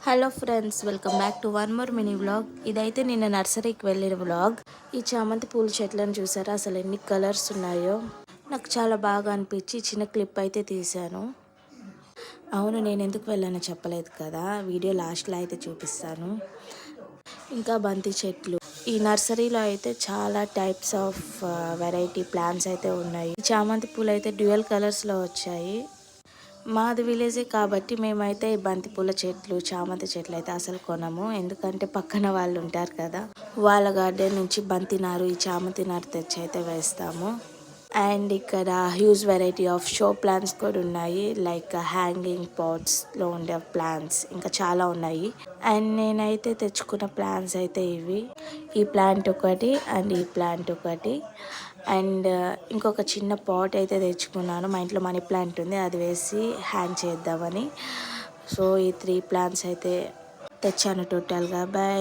Hello friends, welcome back to one more mini vlog. ఇదైతే నిన్న నర్సరీకి వెళ్ళిన వ్లాగ్. ఈ చామంతి పూల చెట్లను చూసారా, అసలు ఎన్ని కలర్స్ ఉన్నాయో. నాకు చాలా బాగా అనిపించి చిన్న క్లిప్ అయితే తీశాను. అవును, నేను ఎందుకు వెళ్ళానో చెప్పలేదు కదా, వీడియో లాస్ట్లో అయితే చూపిస్తాను. ఇంకా బంతి చెట్లు. ఈ నర్సరీలో అయితే చాలా టైప్స్ ఆఫ్ వెరైటీ ప్లాంట్స్ అయితే ఉన్నాయి. ఈ చామంతి పూలు అయితే డ్యూయల్ కలర్స్లో వచ్చాయి. మాది విలేజే కాబట్టి మేమైతే ఈ బంతిపూల చెట్లు, చామంతి చెట్లు అయితే అసలు కొనము. ఎందుకంటే పక్కన వాళ్ళు ఉంటారు కదా, వాళ్ళ గార్డెన్ నుంచి బంతి నారు, ఈ చామంతి నారు తెచ్చి అయితే వేస్తాము. అండ్ ఇక్కడ huge variety of show plants కూడా ఉన్నాయి, లైక్ హ్యాంగింగ్ పాట్స్లో ఉండే ప్లాంట్స్ ఇంకా చాలా ఉన్నాయి. అండ్ నేనైతే తెచ్చుకున్న ప్లాంట్స్ అయితే ఇవి. ఈ ప్లాంట్ ఒకటి అండ్ ఈ ప్లాంట్ ఒకటి అండ్ ఇంకొక చిన్న పాట్ అయితే తెచ్చుకున్నాను. మా ఇంట్లో మనీ ప్లాంట్ ఉంది, అది వేసి హ్యాంగ్ చేద్దామని. సో ఈ 3 ప్లాంట్స్ అయితే తెచ్చాను టోటల్గా. బాయ్.